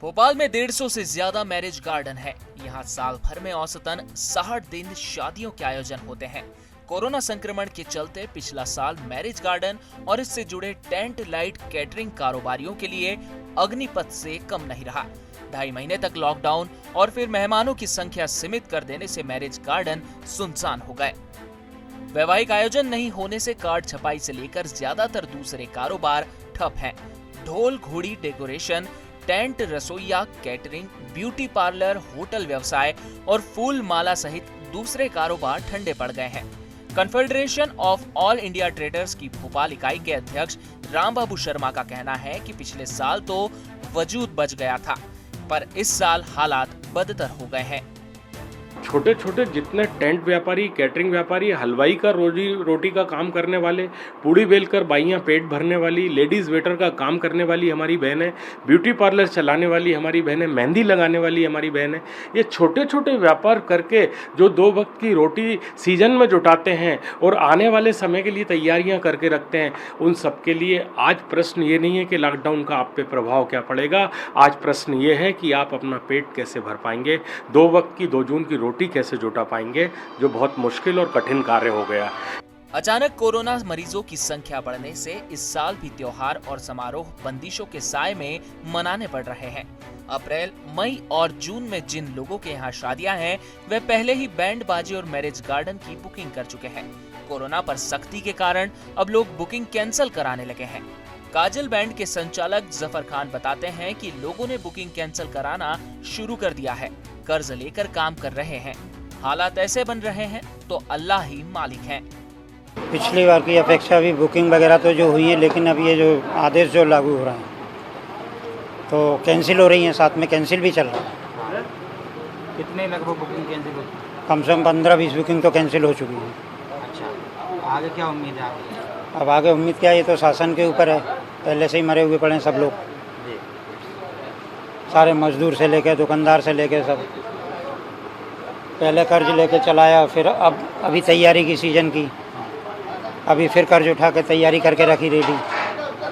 भोपाल में 150 से ज्यादा मैरिज गार्डन है। यहाँ साल भर में औसतन 60 दिन शादियों के आयोजन होते हैं। कोरोना संक्रमण के चलते पिछला साल मैरिज गार्डन और इससे जुड़े टेंट लाइट कैटरिंग कारोबारियों के लिए अग्निपथ से कम नहीं रहा। 2.5 महीने तक लॉकडाउन और फिर मेहमानों की संख्या सीमित कर देने से मैरिज गार्डन सुनसान हो गए। वैवाहिक आयोजन नहीं होने से कार्ड छपाई से लेकर ज्यादातर दूसरे कारोबार ठप हैं। ढोल घोड़ी डेकोरेशन, टेंट, रसोईया, कैटरिंग, ब्यूटी पार्लर, होटल व्यवसाय और फूल माला सहित दूसरे कारोबार ठंडे पड़ गए हैं। Confederation of all India traders की भोपाल इकाई के अध्यक्ष रामबाबू शर्मा का कहना है कि पिछले साल तो वजूद बच गया था, पर इस साल हालात बदतर हो गए हैं। छोटे छोटे जितने टेंट व्यापारी, कैटरिंग व्यापारी, हलवाई का रोजी रोटी का काम करने वाले, पूड़ी बेलकर बाइयाँ पेट भरने वाली, लेडीज़ वेटर का काम करने वाली हमारी बहनें, ब्यूटी पार्लर चलाने वाली हमारी बहनें, मेहंदी लगाने वाली हमारी बहनें, ये छोटे छोटे व्यापार करके जो 2 वक्त की रोटी सीजन में जुटाते हैं और आने वाले समय के लिए तैयारियाँ करके रखते हैं, उन सब के लिए आज प्रश्न ये नहीं है कि लॉकडाउन का आप पे प्रभाव क्या पड़ेगा। आज प्रश्न ये है कि आप अपना पेट कैसे भर पाएंगे, 2 वक्त की 2 जून की रोटी कैसे जुटा पाएंगे, जो बहुत मुश्किल और कठिन कार्य हो गया। अचानक कोरोना मरीजों की संख्या बढ़ने से इस साल भी त्योहार और समारोह बंदिशों के साए में मनाने पड़ रहे हैं। अप्रैल, मई और जून में जिन लोगों के यहाँ शादियां हैं, वे पहले ही बैंड बाजी और मैरिज गार्डन की बुकिंग कर चुके हैं। कोरोना पर सख्ती के कारण अब लोग बुकिंग कैंसिल कराने लगे हैं। काजल बैंड के संचालक जफर खान बताते हैं कि लोगों ने बुकिंग कैंसिल कराना शुरू कर दिया है। कर्ज लेकर काम कर रहे हैं। हालात ऐसे बन रहे हैं तो अल्लाह ही मालिक है। पिछली बार की अपेक्षा भी बुकिंग वगैरह तो जो हुई है, लेकिन अब ये जो आदेश जो लागू हो रहा है तो कैंसिल हो रही हैं, साथ में कैंसिल भी चल रहा है। कितने लगभग बुकिंग कैंसिल होती है? कम से कम 15-20 बुकिंग तो कैंसिल हो चुकी है। अच्छा, आगे क्या उम्मीद है आपकी? अब आगे उम्मीद क्या है, ये तो शासन के ऊपर है। पहले से ही मरे हुए पड़े हैं सब लोग, सारे मजदूर से लेके दुकानदार से लेके सब। पहले कर्ज लेके चलाया, फिर अब अभी तैयारी की सीजन की, अभी फिर कर्ज उठा के तैयारी करके रखी रेडी।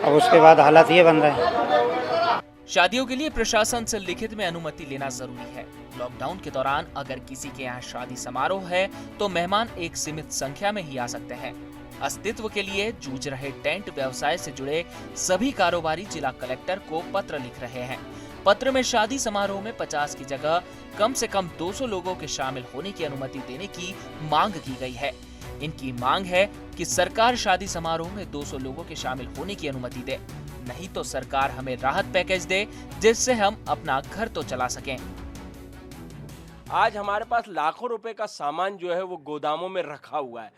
अब उसके बाद हालात ये बन रहे हैं। शादियों के लिए प्रशासन से लिखित में अनुमति लेना जरूरी है। लॉकडाउन के दौरान अगर किसी के यहाँ शादी समारोह है तो मेहमान एक सीमित संख्या में ही आ सकते हैं। अस्तित्व के लिए जूझ रहे टेंट व्यवसाय से जुड़े सभी कारोबारी जिला कलेक्टर को पत्र लिख रहे हैं। पत्र में शादी समारोह में 50 की जगह कम से कम 200 लोगों के शामिल होने की अनुमति देने की मांग की गई है। इनकी मांग है कि सरकार शादी समारोह में 200 लोगों के शामिल होने की अनुमति दे, नहीं तो सरकार हमें राहत पैकेज दे जिससे हम अपना घर तो चला सकें। आज हमारे पास लाखों रुपए का सामान जो है वो गोदामों में रखा हुआ है,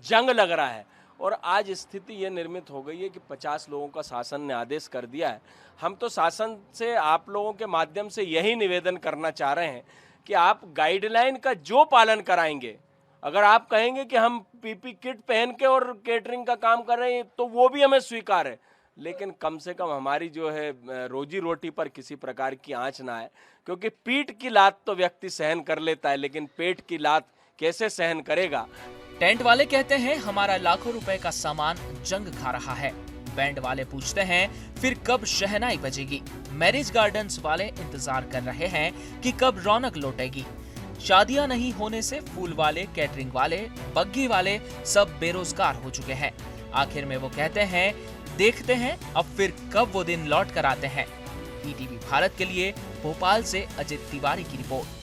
जंग लग रहा है और आज स्थिति ये निर्मित हो गई है कि 50 लोगों का शासन ने आदेश कर दिया है। हम तो शासन से आप लोगों के माध्यम से यही निवेदन करना चाह रहे हैं कि आप गाइडलाइन का जो पालन कराएंगे, अगर आप कहेंगे कि हम पीपी किट पहन के और केटरिंग का काम कर रहे हैं तो वो भी हमें स्वीकार है, लेकिन कम से कम हमारी जो है रोजी रोटी पर किसी प्रकार की आंच ना आए, क्योंकि पीठ की लात तो व्यक्ति सहन कर लेता है, लेकिन पेट की लात कैसे सहन करेगा। टेंट वाले कहते हैं हमारा लाखों रुपए का सामान जंग खा रहा है। बैंड वाले पूछते हैं फिर कब शहनाई बजेगी। मैरिज गार्डन्स वाले इंतजार कर रहे हैं कि कब रौनक लौटेगी। शादियां नहीं होने से फूल वाले, कैटरिंग वाले, बग्गी वाले सब बेरोजगार हो चुके हैं। आखिर में वो कहते हैं देखते हैं अब फिर कब वो दिन लौट कर आते हैं। ईटीवी भारत के लिए भोपाल से अजित तिवारी की रिपोर्ट।